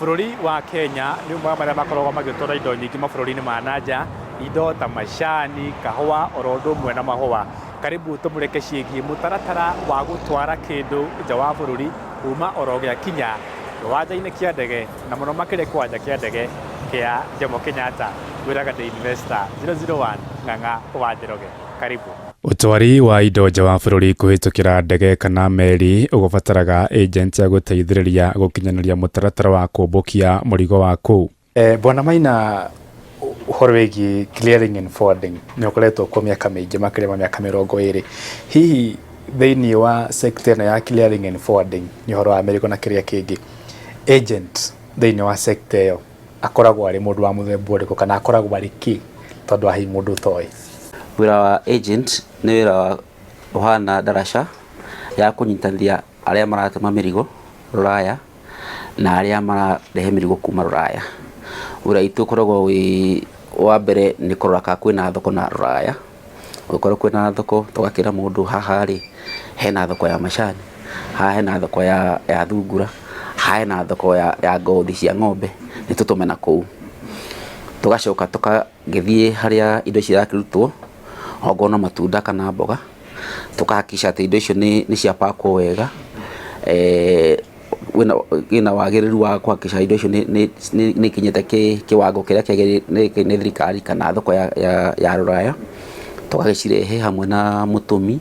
Bũrũri wa Kenya nĩ ũmwe wa marĩa makoragwo magĩtwara indo nyingĩ mabũrũri-inĩ ma nanja, indo ta macani, kahũa, oro ũndũ ũmwe na mahũa. Karibu tũmũreke ciĩgiĩ mũtaratara wa gũtwara kĩndũ nja wa bũrũri kuma oro gĩakinya kĩwanja-inĩ kĩa ndege, na mũno makĩria kĩwanja kĩa ndege kĩa Jomo Kenyatta. Ngwĩraga The Investor 001 Ng'ang'a wa Njoroge. Karibu. Ũtwari wa indo nja wa bũrũri kũhĩtũkĩra ndege kana meri ũgũbataraga agent ya gũteithĩrĩria gũkinyanĩria mũtaratara wa kũmbũkia mũrigo wa kũu. Bwana Maina, ũhoro wĩgiĩ clearing and forwarding nĩ ũkoretwo kwa mĩaka mĩingĩ, makĩria ma mĩaka 20. Hihi thĩinĩ wa sector ĩno ya clearing and forwarding, nĩ ũhoro wa mĩrigo na kĩrĩa kĩngĩ, agent thĩinĩ wa sector ĩyo akoragwo arĩ mũndũ wa mũthemba ũrĩkũ, kana akoragwo arĩ kĩ, tondũ ahi mũndũ ũtoĩ? Wĩra wa agent nĩ wĩra ũhana ndaraca ya kũnyitanithia arĩa maratũma mĩrigo Rũraya na arĩa mararehe mĩrigo kuma Rũraya. Wĩra witũ ũkoragwo wĩ wa mbere nĩ kũrora kana kwĩna thoko na Rũraya. Ũkorwo kwĩna thoko, tũgakĩra mũndũ haha rĩ, hena thoko ya macani, haha hena thoko ya thungura, haha hena thoko ya ngothi cia ng'ombe, nĩ tũtũme na kũu. Tũgacoka tũkagĩthiĩ harĩa indo ici irakĩrutwo, ongorwo matunda kana mboga, tũkahakikisha atĩ indo icio nĩ ciapakwo wega, wĩna wagĩrĩru wa kuhakikisha indo icio nĩ ikinyĩte kĩwango kĩrĩa kĩagĩrĩire nĩ thirikari kana thoko ya Rũraya. Tũgagĩcirehe hamwe na mũtũmi,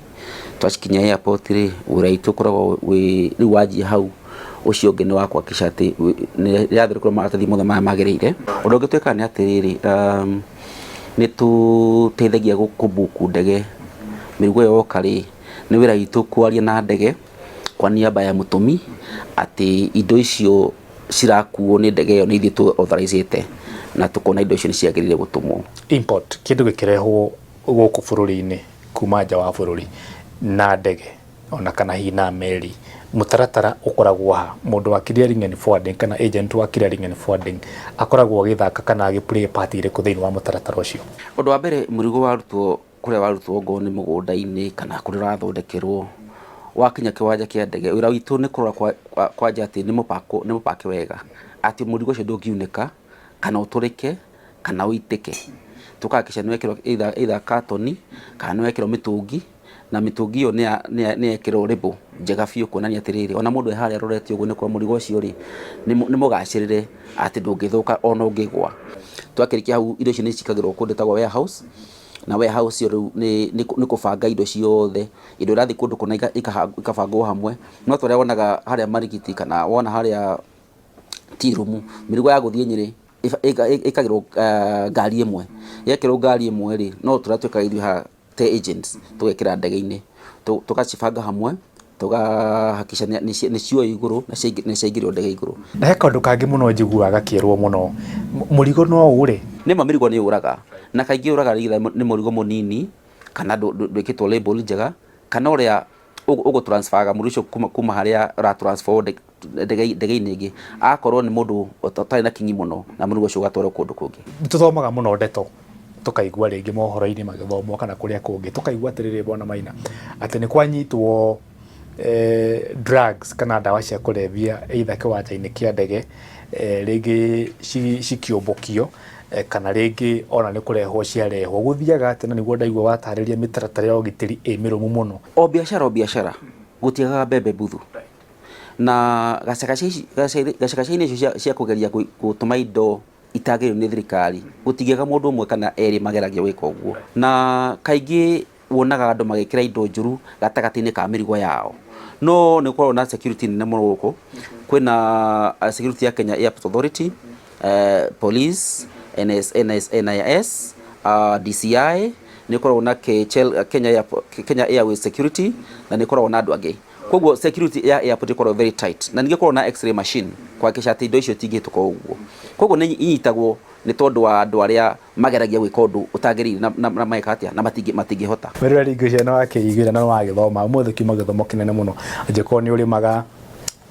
twacikinya airport rĩ, wĩra witũ ũkoragwo rĩu wanjia hau, ũcio ũngĩ nĩ wa kuhakikisha atĩ nĩ yathĩrĩkwo maratathi mothe maya magĩrĩire. Ũndũ ũngĩ twĩkaga nĩ atĩrĩrĩ, nĩ tũteithagia gũkũmbuku ndege. Mĩrigo yoka rĩ, nĩ wĩra witũ kwaria na ndege kwa niaba ya mũtũmi atĩ indo icio cirakuo nĩ ndege ĩyo nĩ ithuĩ tũ authorizĩte, na tũkona indo icio nĩ ciagĩrĩire gũtũmwo. Import, kĩndũ gĩkĩrehwo gũkũ bũrũri-inĩ kuma nja wa bũrũri na ndege ona kana hihi na meri, mũtaratara ũkoragwo ha? Mũndũ wa clearing and forwarding kana agent wa clearing and forwarding akoragwo agĩthaka kana agĩplay part ĩrĩkũ thĩinĩ wa mũtaratara ũcio? Ũndũ wa mbere, mũrigo warutwo kũrĩa warutwo ngo nĩ mũgũnda-inĩ kana kũrĩa ũrathondekerwo, wakinya kĩwanja kĩa ndege, wĩra witũ nĩ kũrora kwanja atĩ nĩ mũpake wega, atĩ mũrigo ũcio ndũngiunĩka kana ũtũrĩke kana ũitĩke. Tũkahakikisha nĩ wekĩrwo either katoni kana nĩ wekĩrwo mĩtũngi, na mĩtũngi ĩyo nĩ yekĩrwo rĩbũ njega biũ kuonania atĩrĩrĩ, ona mũndũ harĩa arorete ũguo nĩ kwa mũrigo ũcio rĩ, nĩ mũgacĩrĩre atĩ ndũngĩthũka ona ũngĩgwa. Twakĩrĩkia hau, indo icio nĩ cikagĩrwo kũndũ gwĩtagwo warehouse, na warehouse ĩyo rĩu nĩ kũbanga indo ciothe, indo irathiĩ kũndũ kũna ikabangwo hamwe. No tũrĩa wonaga harĩa marigiti kana wona harĩa tea room, mĩrigo ya gũthiĩ Nyĩrĩ ĩkagĩrwo ngari ĩmwe, yekĩrwo ngari ĩmwe rĩ, no tũrĩa twĩkaga ithuĩ haha te agents, tũgekĩra ndege-inĩ, tũgacibanga hamwe, tũgahakikisha nĩ cioe igũrũ na ciaingĩrio ndege igũrũ. Na he kaũndũ kangĩ mũno njiguaga gakĩrwo mũno, mũrigo no ũre? Nĩma mĩrigo nĩ yũraga, na kaingĩ yũraga nĩ mũrigo mũnini kana ndwĩkĩtwo label njega, kana ũrĩa ũgũtransferaga mũrigo ũcio kuma harĩa ũratransfer ndege-inĩ ĩngĩ, akorwo nĩ mũndũ ũtarĩ na kinyi mũno, na mũrigo ũcio ũgatwarwo kũndũ kũngĩ. Nĩtũthomaga mũno ndeto, tũkaigua rĩngĩ mohoro-inĩ magĩthomwo kana kũrĩa kũngĩ, tũkaigua atĩrĩrĩ Bwana Maina, atĩ nĩ kwanyitwo drugs kana ndawa cia kũrebia either kĩwanja-inĩ kĩa ndege, rĩngĩ cikĩũmbũkio, kana rĩngĩ ona nĩ kũrehwo ciarehwo. Gũthiaga atĩ, na nĩguo ndaigua watarĩria mĩtaratara ya ũgitĩri ĩ mĩrũmu mũno. O biacara gũtiagaga mbembe mbuthu, na gacakaca-inĩ icio cia kũgeria gũtũma indo itagĩrĩirwo nĩ thirikari, gũtigĩaga mũndũ ũmwe kana erĩ mageragia gwĩka ũguo. Na kaingĩ wonaga andũ magĩkĩra indo njũru gatagatĩ-inĩ ka mĩrigo yao, no nĩ gũkoragwo na security nene mũno gũkũ. Kwĩna security ya Kenya Airports Authority, police, NIS, DCI, nĩ gũkoragwo na Kenya Airways Security, na nĩ gũkoragwo na andũ angĩ. Koguo security ya airport ĩkoragwo very tight, na ningĩ gũkoragwo na x-ray machine kuhakikisha atĩ indo icio itingĩhĩtũka ũguo. Koguo nĩ inyitagwo nĩ tondũ wa andũ arĩa mageragia gwĩka ũndũ ũtagĩrĩire na mageka atĩa na matingĩhota. Wĩra rĩngĩ ũcio nĩ wakĩiguĩra na wagĩthoma, ũmũthĩ kiuma gĩthomo kĩnene mũno, angĩkorwo nĩ ũrĩmaga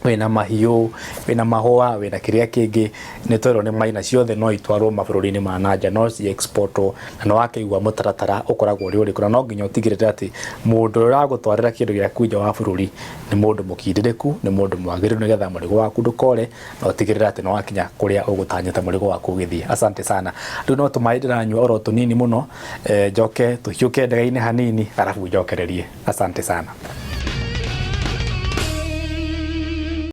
wina mahiũ wina mahũa wina kĩrĩa kĩngĩ nĩ twerwo nĩ maina ciothe no itwarwo mabũrũri-inĩ ma nanja no ci exportwo na no wakĩigua mũtaratara ũkoragwo ũrĩ ũrĩkũ na no nginya ũtigĩrĩre atĩ mũndũ ũrĩa ũragũtwarĩra kĩndũ gĩaku nja wa bũrũri nĩ mũndũ mũkindĩrĩku nĩ mũndũ mwagĩrĩru nĩgetha mũrigo waku ndũkore na ũtigĩrĩre atĩ no wakinya kũrĩa ũgũtanyĩte mũrigo waku ũgĩthiĩ. Asante sana. Rĩu no tũmaĩ ndĩranyua oro tũnini mũno njoke tũhiũke ndege-inĩ hanini arabu njokererie. Asante sana.